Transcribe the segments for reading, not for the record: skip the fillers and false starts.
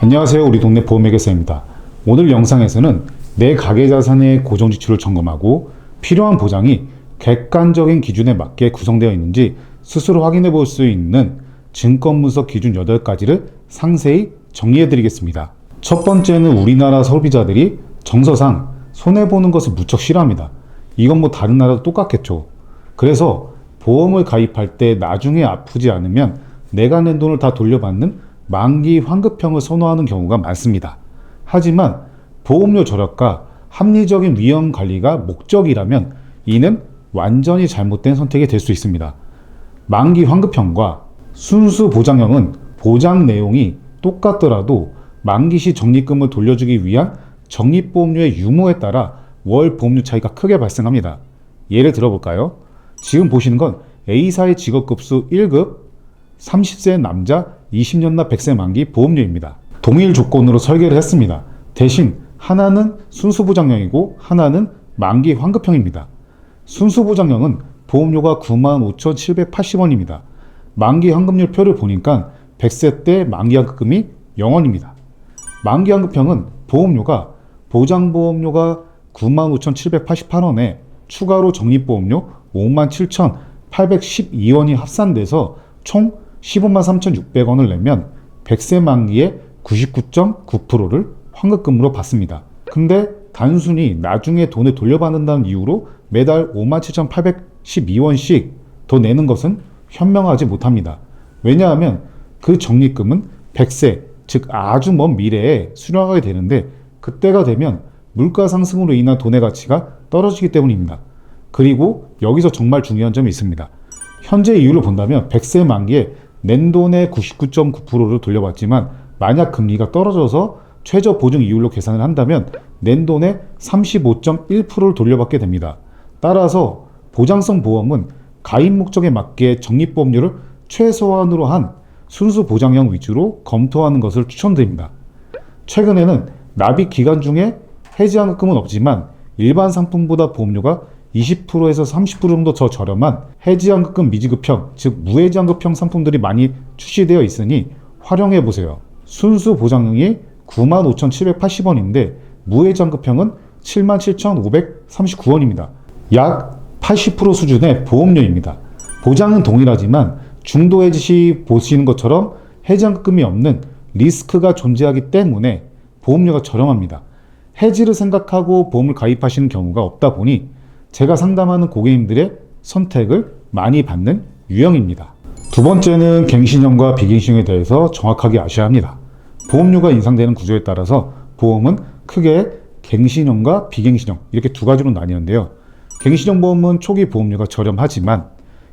안녕하세요. 우리 동네 보험회계사입니다. 오늘 영상에서는 내 가계자산의 고정지출을 점검하고 필요한 보장이 객관적인 기준에 맞게 구성되어 있는지 스스로 확인해 볼 수 있는 증권분석 기준 8가지를 상세히 정리해 드리겠습니다. 첫 번째는 우리나라 소비자들이 정서상 손해보는 것을 무척 싫어합니다. 이건 뭐 다른 나라도 똑같겠죠. 그래서 보험을 가입할 때 나중에 아프지 않으면 내가 낸 돈을 다 돌려받는 만기 환급형을 선호하는 경우가 많습니다. 하지만 보험료 절약과 합리적인 위험 관리가 목적이라면 이는 완전히 잘못된 선택이 될 수 있습니다. 만기 환급형과 순수 보장형은 보장 내용이 똑같더라도 만기 시 적립금을 돌려주기 위한 적립보험료의 유무에 따라 월 보험료 차이가 크게 발생합니다. 예를 들어볼까요? 지금 보시는 건 A사의 직업급수 1급 30세 남자 20년 납 100세 만기 보험료입니다. 동일 조건으로 설계를 했습니다. 대신 하나는 순수보장형이고 하나는 만기 환급형입니다. 순수보장형은 보험료가 95,780원입니다. 만기 환급률 표를 보니까 100세 때 만기 환급금이 0원입니다. 만기 환급형은 보험료가 보장보험료가 95,788원에 추가로 적립보험료 57,812원이 합산돼서 총 153,600원을 내면 100세 만기의 99.9%를 환급금으로 받습니다. 근데 단순히 나중에 돈을 돌려받는다는 이유로 매달 57,812원씩 더 내는 것은 현명하지 못합니다. 왜냐하면 그 적립금은 100세, 즉 아주 먼 미래에 수령하게 되는데 그때가 되면 물가 상승으로 인한 돈의 가치가 떨어지기 때문입니다. 그리고 여기서 정말 중요한 점이 있습니다. 현재 이율을 본다면 100세 만기에 낸 돈의 99.9%를 돌려받지만 만약 금리가 떨어져서 최저 보증 이율로 계산을 한다면 낸 돈의 35.1%를 돌려받게 됩니다. 따라서 보장성 보험은 가입 목적에 맞게 적립보험료를 최소한으로 한 순수 보장형 위주로 검토하는 것을 추천드립니다. 최근에는 납입 기간 중에 해지환급금은 없지만 일반 상품보다 보험료가 20%에서 30% 정도 더 저렴한 해지환급금 미지급형, 즉 무해지환급형 상품들이 많이 출시되어 있으니 활용해 보세요. 순수 보장형이 95,780원인데 무해지환급형은 77,539원입니다. 약 80% 수준의 보험료입니다. 보장은 동일하지만 중도 해지 시 보시는 것처럼 해지환급금이 없는 리스크가 존재하기 때문에 보험료가 저렴합니다. 해지를 생각하고 보험을 가입하시는 경우가 없다 보니 제가 상담하는 고객님들의 선택을 많이 받는 유형입니다. 두 번째는 갱신형과 비갱신형에 대해서 정확하게 아셔야 합니다. 보험료가 인상되는 구조에 따라서 보험은 크게 갱신형과 비갱신형 이렇게 두 가지로 나뉘는데요. 갱신형 보험은 초기 보험료가 저렴하지만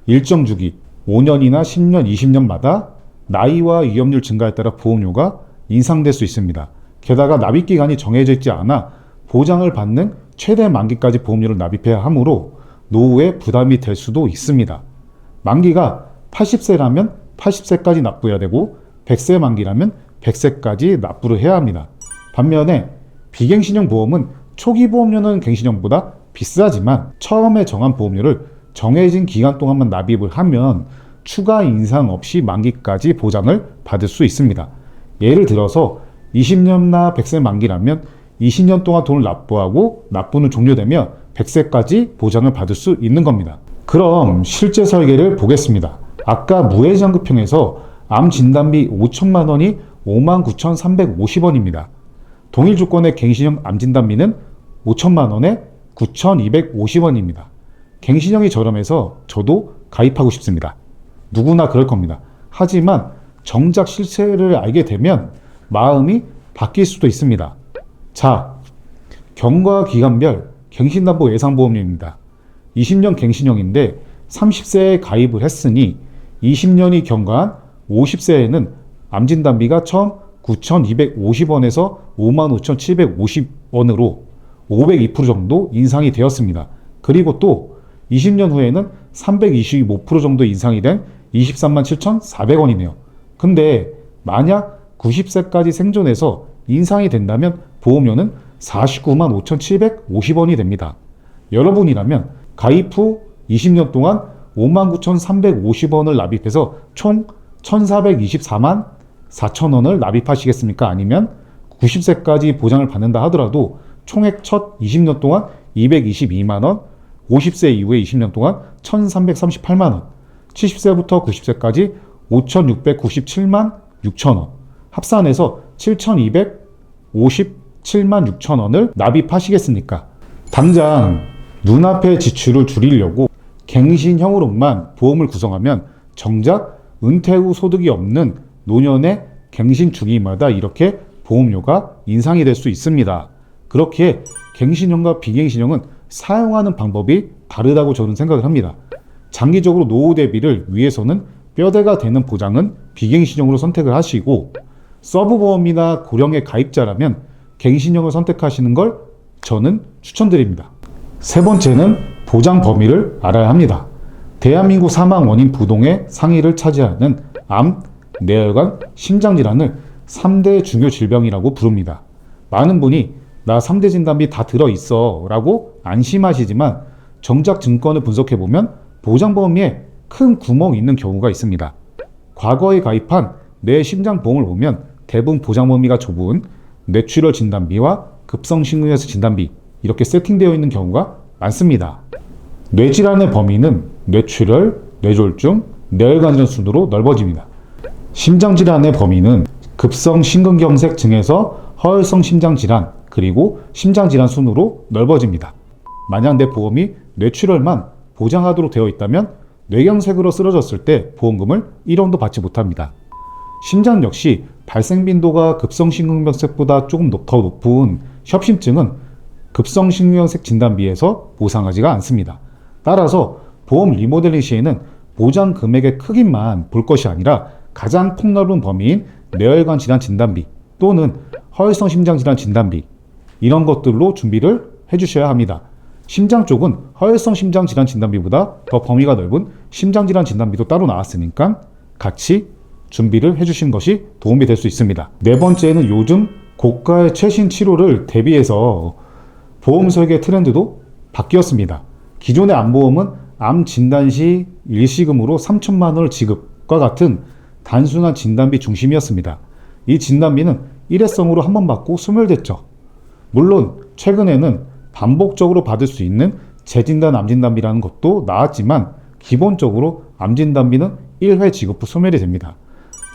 일정 주기 5년이나 10년, 20년마다 나이와 위험률 증가에 따라 보험료가 인상될 수 있습니다. 게다가 납입기간이 정해져 있지 않아 보장을 받는 최대 만기까지 보험료를 납입해야 하므로 노후에 부담이 될 수도 있습니다. 만기가 80세라면 80세까지 납부해야 되고 100세 만기라면 100세까지 납부를 해야 합니다. 반면에 비갱신형 보험은 초기 보험료는 갱신형보다 비싸지만 처음에 정한 보험료를 정해진 기간 동안만 납입을 하면 추가 인상 없이 만기까지 보장을 받을 수 있습니다. 예를 들어서 20년나 100세 만기라면 20년 동안 돈을 납부하고 납부는 종료되며 100세까지 보장을 받을 수 있는 겁니다. 그럼 실제 설계를 보겠습니다. 아까 무해지환급형에서 암 진단비 5천만 원이 59,350원입니다. 동일 조건의 갱신형 암 진단비는 5천만 원에 9,250원입니다. 갱신형이 저렴해서 저도 가입하고 싶습니다. 누구나 그럴 겁니다. 하지만 정작 실체를 알게 되면 마음이 바뀔 수도 있습니다. 자, 경과 기간별 갱신담보 예상보험료입니다. 20년 갱신형인데 30세에 가입을 했으니 20년이 경과한 50세에는 암진단비가 처음 9,250원에서 55,750원으로 502% 정도 인상이 되었습니다. 그리고 또 20년 후에는 325% 정도 인상이 된 237,400원이네요. 근데 만약 90세까지 생존해서 인상이 된다면 보험료는 495,5,750원이 됩니다. 여러분이라면 가입 후 20년 동안 59,350원을 납입해서 총 1,424만 4,000원을 납입하시겠습니까? 아니면 90세까지 보장을 받는다 하더라도 총액 첫 20년 동안 222만원, 50세 이후에 20년 동안 1,338만원, 70세부터 90세까지 5,697만 6천원, 합산해서 7,257만 6천원을 납입하시겠습니까? 당장 눈앞의 지출을 줄이려고 갱신형으로만 보험을 구성하면 정작 은퇴 후 소득이 없는 노년의 갱신 주기마다 이렇게 보험료가 인상이 될 수 있습니다. 그렇게 갱신형과 비갱신형은 사용하는 방법이 다르다고 저는 생각을 합니다. 장기적으로 노후 대비를 위해서는 뼈대가 되는 보장은 비갱신형으로 선택을 하시고, 서브보험이나 고령의 가입자라면 갱신형을 선택하시는 걸 저는 추천드립니다. 세 번째는 보장 범위를 알아야 합니다. 대한민국 사망 원인 부동의 상위를 차지하는 암, 뇌혈관, 심장질환을 3대 중요 질병이라고 부릅니다. 많은 분이 나 3대 진단비 다 들어있어 라고 안심하시지만 정작 증권을 분석해보면 보장 범위에 큰 구멍이 있는 경우가 있습니다. 과거에 가입한 뇌 심장보험을 보면 대부분 보장 범위가 좁은 뇌출혈 진단비와 급성심근경색 진단비 이렇게 세팅되어 있는 경우가 많습니다. 뇌질환의 범위는 뇌출혈, 뇌졸중, 뇌혈관 질환 순으로 넓어집니다. 심장질환의 범위는 급성심근경색 증에서 허혈성 심장질환 그리고 심장질환 순으로 넓어집니다. 만약 내 보험이 뇌출혈만 보장하도록 되어 있다면 뇌경색으로 쓰러졌을 때 보험금을 1원도 받지 못합니다. 심장 역시 발생 빈도가 급성심근경색보다 조금 더 높은 협심증은 급성심근경색 진단비에서 보상하지가 않습니다. 따라서 보험 리모델링 시에는 보장 금액의 크기만 볼 것이 아니라 가장 폭넓은 범위인 뇌혈관 질환 진단비 또는 허혈성 심장질환 진단비 이런 것들로 준비를 해주셔야 합니다. 심장 쪽은 허혈성 심장질환 진단비보다 더 범위가 넓은 심장질환 진단비도 따로 나왔으니까 같이 준비를 해주시는 것이 도움이 될 수 있습니다. 네 번째는 요즘 고가의 최신 치료를 대비해서 보험 설계 트렌드도 바뀌었습니다. 기존의 암보험은 암 진단 시 일시금으로 3천만 원을 지급과 같은 단순한 진단비 중심이었습니다. 이 진단비는 일회성으로 한 번 받고 소멸됐죠. 물론 최근에는 반복적으로 받을 수 있는 재진단 암진단비라는 것도 나왔지만 기본적으로 암진단비는 1회 지급 후 소멸이 됩니다.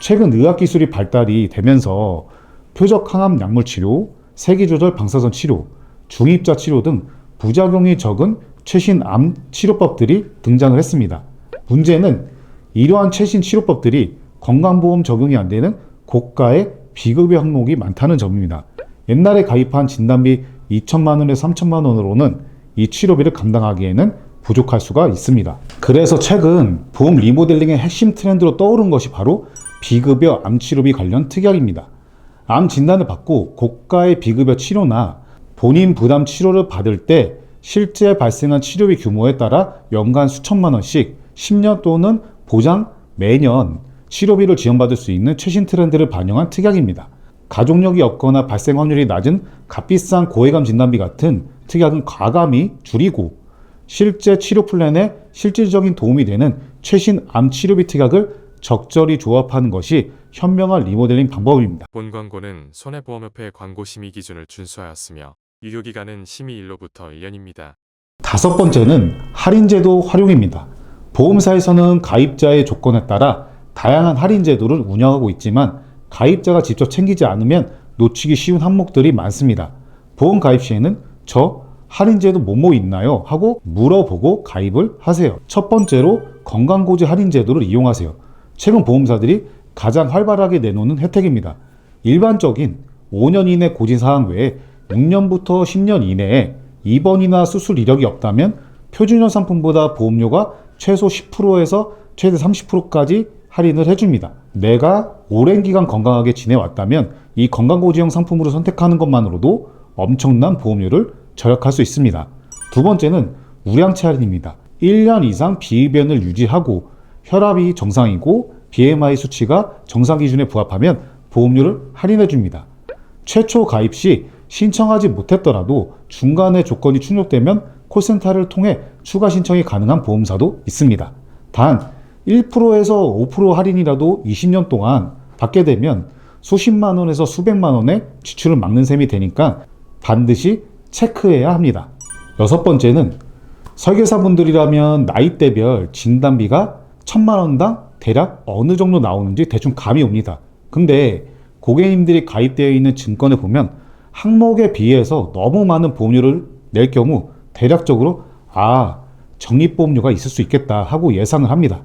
최근 의학기술이 발달이 되면서 표적 항암 약물 치료, 세기조절 방사선 치료, 중입자 치료 등 부작용이 적은 최신 암 치료법들이 등장을 했습니다. 문제는 이러한 최신 치료법들이 건강보험 적용이 안 되는 고가의 비급여 항목이 많다는 점입니다. 옛날에 가입한 진단비 2천만 원에서 3천만 원으로는 이 치료비를 감당하기에는 부족할 수가 있습니다. 그래서 최근 보험 리모델링의 핵심 트렌드로 떠오른 것이 바로 비급여 암치료비 관련 특약입니다. 암 진단을 받고 고가의 비급여 치료나 본인 부담 치료를 받을 때 실제 발생한 치료비 규모에 따라 연간 수천만 원씩 10년 또는 보장 매년 치료비를 지원받을 수 있는 최신 트렌드를 반영한 특약입니다. 가족력이 없거나 발생 확률이 낮은 값비싼 고해감 진단비 같은 특약은 과감히 줄이고 실제 치료 플랜에 실질적인 도움이 되는 최신 암 치료비 특약을 적절히 조합하는 것이 현명한 리모델링 방법입니다. 본 광고는 손해보험협회 광고 심의 기준을 준수하였으며 유효기간은 심의일로부터 1년입니다. 다섯 번째는 할인제도 활용입니다. 보험사에서는 가입자의 조건에 따라 다양한 할인제도를 운영하고 있지만 가입자가 직접 챙기지 않으면 놓치기 쉬운 항목들이 많습니다. 보험 가입 시에는 저 할인제도 뭐뭐 있나요? 하고 물어보고 가입을 하세요. 첫 번째로 건강고지 할인제도를 이용하세요. 최근 보험사들이 가장 활발하게 내놓는 혜택입니다. 일반적인 5년 이내 고지사항 외에 6년부터 10년 이내에 입원이나 수술 이력이 없다면 표준형 상품보다 보험료가 최소 10%에서 최대 30%까지 할인을 해줍니다. 내가 오랜 기간 건강하게 지내왔다면 이 건강고지형 상품으로 선택하는 것만으로도 엄청난 보험료를 절약할 수 있습니다. 두 번째는 우량치 할인입니다. 1년 이상 비흡연을 유지하고 혈압이 정상이고 BMI 수치가 정상 기준에 부합하면 보험료를 할인해 줍니다. 최초 가입 시 신청하지 못했더라도 중간에 조건이 충족되면 콜센터를 통해 추가 신청이 가능한 보험사도 있습니다. 단 1%에서 5% 할인이라도 20년 동안 받게 되면 수십만 원에서 수백만 원의 지출을 막는 셈이 되니까 반드시 체크해야 합니다. 여섯 번째는 설계사분들이라면 나이대별 진단비가 1,000만 원당 대략 어느 정도 나오는지 대충 감이 옵니다. 근데 고객님들이 가입되어 있는 증권을 보면 항목에 비해서 너무 많은 보험료를 낼 경우 대략적으로 적립보험료가 있을 수 있겠다 하고 예상을 합니다.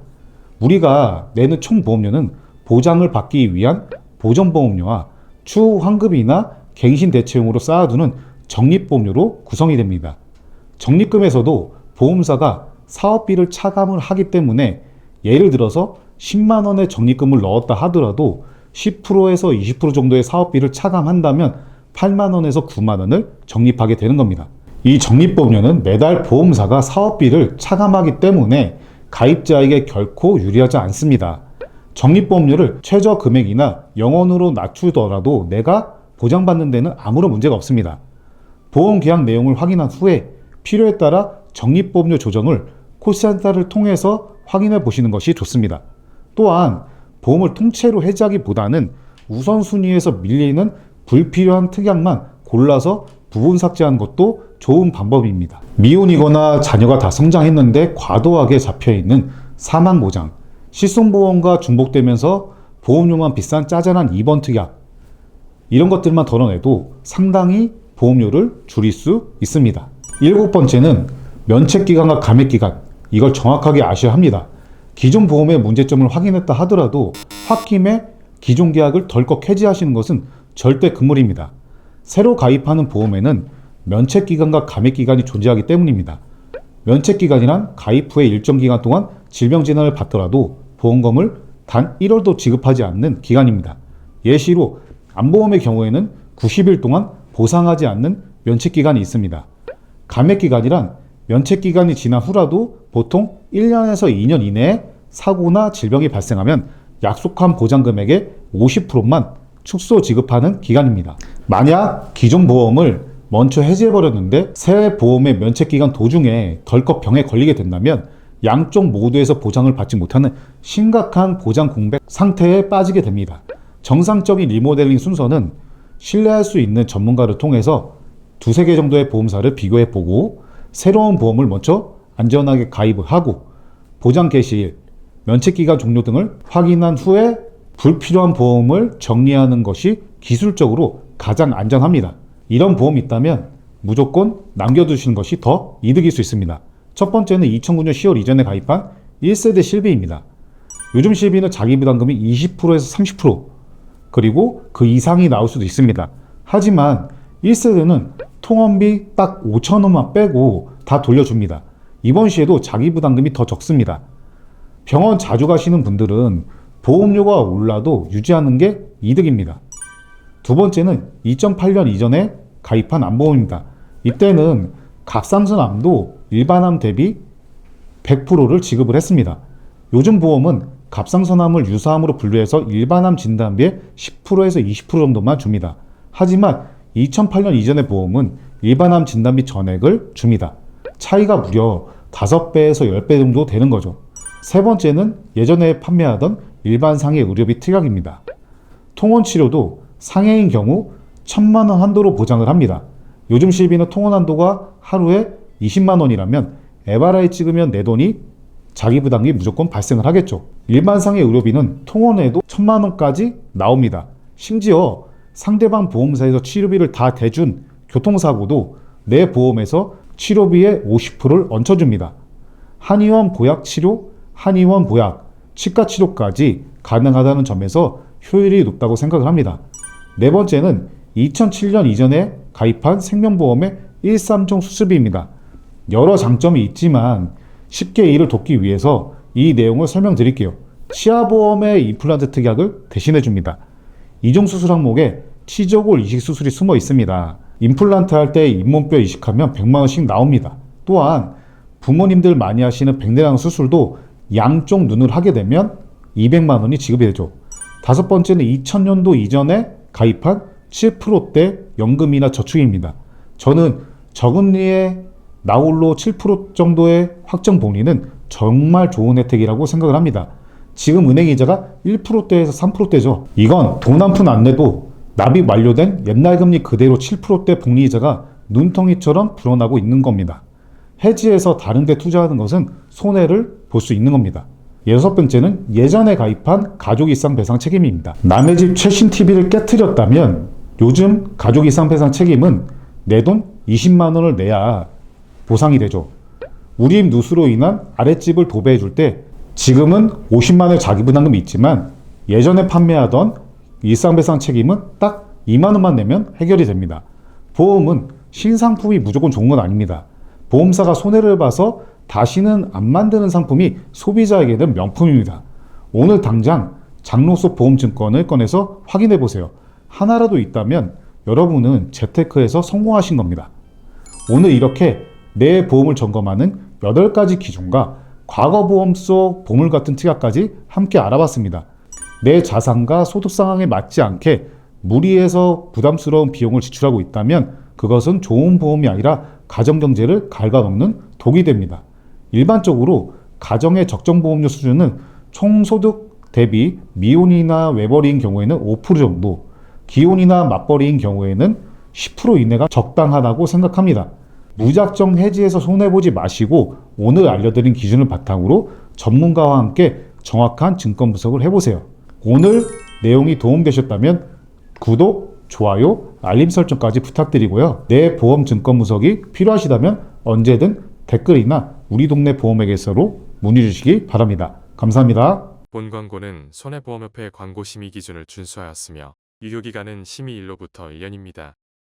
우리가 내는 총 보험료는 보장을 받기 위한 보전보험료와 추후 환급이나 갱신대체용으로 쌓아두는 적립보험료로 구성이 됩니다. 적립금에서도 보험사가 사업비를 차감을 하기 때문에 예를 들어서 10만 원의 적립금을 넣었다 하더라도 10%에서 20% 정도의 사업비를 차감한다면 8만 원에서 9만 원을 적립하게 되는 겁니다. 이 적립보험료는 매달 보험사가 사업비를 차감하기 때문에 가입자에게 결코 유리하지 않습니다. 적립보험료를 최저 금액이나 0원으로 낮추더라도 내가 보장받는 데는 아무런 문제가 없습니다. 보험 계약 내용을 확인한 후에 필요에 따라 적립보험료 조정을 콜센터를 통해서 확인해 보시는 것이 좋습니다. 또한 보험을 통째로 해지하기보다는 우선순위에서 밀리는 불필요한 특약만 골라서 부분 삭제하는 것도 좋은 방법입니다. 미혼이거나 자녀가 다 성장했는데 과도하게 잡혀있는 사망보장, 실손보험과 중복되면서 보험료만 비싼 짜잘한 입원 특약, 이런 것들만 덜어내도 상당히 보험료를 줄일 수 있습니다. 일곱 번째는 면책기간과 감액기간, 이걸 정확하게 아셔야 합니다. 기존 보험의 문제점을 확인했다 하더라도 홧김에 기존 계약을 덜컥 해지하시는 것은 절대 금물입니다. 새로 가입하는 보험에는 면책기간과 감액기간이 존재하기 때문입니다. 면책기간이란 가입 후에 일정 기간 동안 질병진단을 받더라도 보험금을 단 1원도 지급하지 않는 기간입니다. 예시로 암보험의 경우에는 90일 동안 보상하지 않는 면책기간이 있습니다. 감액기간이란 면책기간이 지난 후라도 보통 1년에서 2년 이내에 사고나 질병이 발생하면 약속한 보장금액의 50%만 축소 지급하는 기간입니다. 만약 기존 보험을 먼저 해지해버렸는데 새 보험의 면책기간 도중에 덜컥 병에 걸리게 된다면 양쪽 모두에서 보장을 받지 못하는 심각한 보장 공백 상태에 빠지게 됩니다. 정상적인 리모델링 순서는 신뢰할 수 있는 전문가를 통해서 두세 개 정도의 보험사를 비교해 보고 새로운 보험을 먼저 안전하게 가입을 하고 보장 개시일, 면책기간 종료 등을 확인한 후에 불필요한 보험을 정리하는 것이 기술적으로 가장 안전합니다. 이런 보험이 있다면 무조건 남겨두시는 것이 더 이득일 수 있습니다. 첫 번째는 2009년 10월 이전에 가입한 1세대 실비입니다. 요즘 실비는 자기부담금이 20%에서 30% 그리고 그 이상이 나올 수도 있습니다. 하지만 1세대는 통원비 딱 5,000원만 빼고 다 돌려줍니다. 이번 시에도 자기부담금이 더 적습니다. 병원 자주 가시는 분들은 보험료가 올라도 유지하는 게 이득입니다. 두 번째는 2008년 이전에 가입한 암보험입니다. 이때는 갑상선암도 일반암 대비 100%를 지급을 했습니다. 요즘 보험은 갑상선암을 유사암으로 분류해서 일반암 진단비의 10%에서 20% 정도만 줍니다. 하지만 2008년 이전의 보험은 일반암 진단비 전액을 줍니다. 차이가 무려 5배에서 10배 정도 되는 거죠. 세 번째는 예전에 판매하던 일반 상해 의료비 특약입니다. 통원치료도 상해인 경우 1,000만 원 한도로 보장을 합니다. 요즘 실비는 통원 한도가 하루에 20만 원이라면 MRI 찍으면 내 돈이 자기부담이 무조건 발생을 하겠죠. 일반 상해 의료비는 통원에도 1,000만 원까지 나옵니다. 심지어 상대방 보험사에서 치료비를 다 대준 교통사고도 내 보험에서 치료비의 50%를 얹혀줍니다. 한의원 보약 치료, 한의원 보약, 치과 치료까지 가능하다는 점에서 효율이 높다고 생각을 합니다. 네 번째는 2007년 이전에 가입한 생명보험의 1.3종 수술비입니다. 여러 장점이 있지만 쉽게 이를 돕기 위해서 이 내용을 설명드릴게요. 치아보험의 임플란트 특약을 대신해 줍니다. 이종 수술 항목에 치저골 이식 수술이 숨어 있습니다. 임플란트 할 때 잇몸뼈 이식하면 100만 원씩 나옵니다. 또한 부모님들 많이 하시는 백내장 수술도 양쪽 눈을 하게 되면 200만 원이 지급이 되죠. 다섯 번째는 2000년도 이전에 가입한 7%대 연금이나 저축입니다. 저는 저금리에 나홀로 7% 정도의 확정 복리는 정말 좋은 혜택이라고 생각을 합니다. 지금 은행 이자가 1%대에서 3%대죠. 이건 돈 한 푼 안 내도 납입 완료된 옛날 금리 그대로 7%대 복리 이자가 눈덩이처럼 불어나고 있는 겁니다. 해지해서 다른 데 투자하는 것은 손해를 볼 수 있는 겁니다. 여섯 번째는 예전에 가입한 가족이상 배상 책임입니다. 남의 집 최신 TV를 깨트렸다면 요즘 가족이상 배상 책임은 내 돈 20만 원을 내야 보상이 되죠. 우리 집 누수로 인한 아랫집을 도배해 줄 때 지금은 50만 원의 자기 부담금이 있지만 예전에 판매하던 일상배상 책임은 딱 2만 원만 내면 해결이 됩니다. 보험은 신상품이 무조건 좋은 건 아닙니다. 보험사가 손해를 봐서 다시는 안 만드는 상품이 소비자에게는 명품입니다. 오늘 당장 장로소 보험증권을 꺼내서 확인해 보세요. 하나라도 있다면 여러분은 재테크에서 성공하신 겁니다. 오늘 이렇게 내 보험을 점검하는 8가지 기준과 과거 보험 속 보물 같은 특약까지 함께 알아봤습니다. 내 자산과 소득 상황에 맞지 않게 무리해서 부담스러운 비용을 지출하고 있다면 그것은 좋은 보험이 아니라 가정경제를 갉아먹는 독이 됩니다. 일반적으로 가정의 적정보험료 수준은 총소득 대비 미혼이나 외벌이인 경우에는 5% 정도, 기혼이나 맞벌이인 경우에는 10% 이내가 적당하다고 생각합니다. 무작정 해지해서 손해보지 마시고 오늘 알려드린 기준을 바탕으로 전문가와 함께 정확한 증권 분석을 해보세요. 오늘 내용이 도움되셨다면 구독, 좋아요, 알림 설정까지 부탁드리고요. 내 보험 증권 분석이 필요하시다면 언제든 댓글이나 우리 동네 보험회계사로 문의 주시기 바랍니다. 감사합니다. 본 광고는 손해보험협회 광고 심의 기준을 준수하였으며 유효기간은 심의 일로부터 1년입니다.